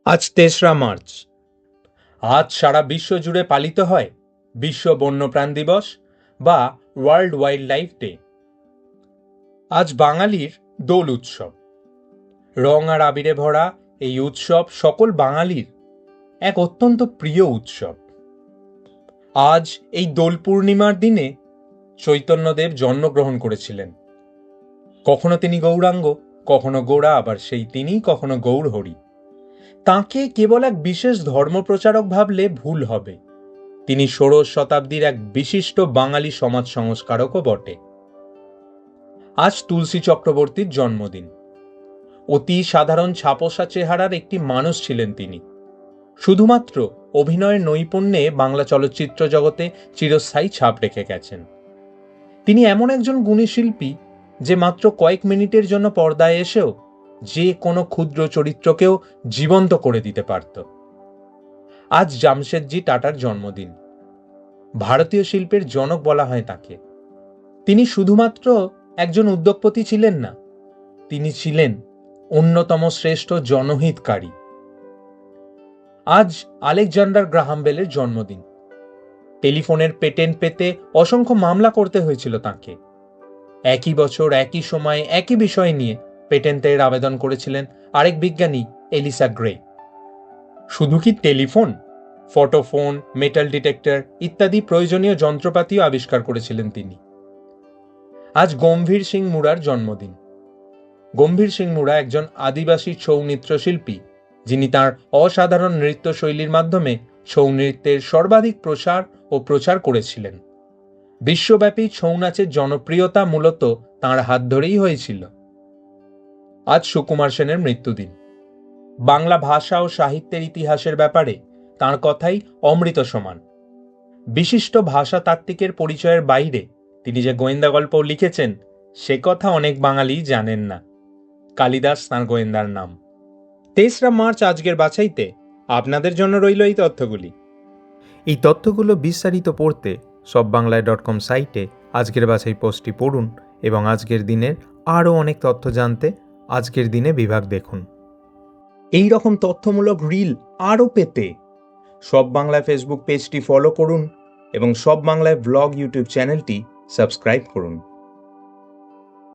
আজ ৩রা মার্চ। আজ সারা বিশ্ব জুড়ে পালিত হয় বিশ্ব বন্যপ্রাণ দিবস বা ওয়ার্ল্ড ওয়াইল্ড লাইফ ডে। আজ বাঙালির দোল উৎসব। রং আর আবিরে ভরা এই উৎসব সকল বাঙালির এক অত্যন্ত প্রিয় উৎসব। আজ এই দোল পূর্ণিমার দিনে চৈতন্যদেব জন্মগ্রহণ করেছিলেন। কখনো তিনি গৌরাঙ্গ, কখনো গোড়া, আবার সেই তিনিই কখনো গৌরহরি। তাঁকে কেবল এক বিশেষ ধর্মপ্রচারক ভাবলে ভুল হবে। তিনি ষোড়শ শতাব্দীর এক বিশিষ্ট বাঙালি সমাজ সংস্কারকও বটে। আজ তুলসী চক্রবর্তীর জন্মদিন। অতি সাধারণ ছাপোষা চেহারার একটি মানুষ ছিলেন তিনি। শুধুমাত্র অভিনয়ের নৈপুণ্যে বাংলা চলচ্চিত্র জগতে চিরস্থায়ী ছাপ রেখে গেছেন। তিনি এমন একজন গুণী শিল্পী যে মাত্র কয়েক মিনিটের জন্য পর্দায় এসেও যে কোনো ক্ষুদ্র চরিত্রকেও জীবন্ত করে দিতে পারত। আজ জামশেদজি টাটার জন্মদিন। ভারতীয় শিল্পের জনক বলা হয় তাকে। তিনি শুধুমাত্র একজন উদ্যোগপতি ছিলেন না, তিনি ছিলেন অন্যতম শ্রেষ্ঠ জনহিতকারী। আজ আলেকজান্ডার গ্রাহাম বেলের জন্মদিন। টেলিফোনের পেটেন্ট পেতে অসংখ্য মামলা করতে হয়েছিল তাকে। একই বছর একই সময়ে একই বিষয় নিয়ে পেটেন্টের আবেদন করেছিলেন আরেক বিজ্ঞানী, এলিসা গ্রে। শুধু কি টেলিফোন, ফটোফোন, মেটাল ডিটেক্টর ইত্যাদি প্রয়োজনীয় যন্ত্রপাতিও আবিষ্কার করেছিলেন তিনি। আজ গম্ভীর সিং মুরার জন্মদিন। গম্ভীর সিং মুরা একজন আদিবাসী ছৌ নৃত্যশিল্পী, যিনি তাঁর অসাধারণ নৃত্যশৈলীর মাধ্যমে ছৌ নৃত্যের সর্বাধিক প্রসার ও প্রচার করেছিলেন। বিশ্বব্যাপী ছৌ নাচের জনপ্রিয়তা মূলত তাঁর হাত ধরেই হয়েছিল। আজ সুকুমার সেনের মৃত্যুদিন। বাংলা ভাষা ও সাহিত্যের ইতিহাসের ব্যাপারে তাঁর কথাই অমৃত সমান। বিশিষ্ট ভাষাতাত্ত্বিকের পরিচয়ের বাইরে তিনি যে গোয়েন্দা গল্প লিখেছেন সে কথা অনেক বাঙালি জানেন না। কালিদাস তাঁর গোয়েন্দার নাম। ৩রা মার্চ আজকের বাছাইতে আপনাদের জন্য রইল এই তথ্যগুলি। এই তথ্যগুলো বিস্তারিত পড়তে সববাংলায়.com সাইটে আজকের বাছাই পোস্টটি পড়ুন এবং আজকের দিনের আরও অনেক তথ্য জানতে আজকের দিনে বিভাগ দেখুন। এই রকম তথ্যমূলক রিল আরও পেতে সব বাংলায় ফেসবুক পেজটি ফলো করুন এবং সব বাংলায় ব্লগ ইউটিউব চ্যানেলটি সাবস্ক্রাইব করুন।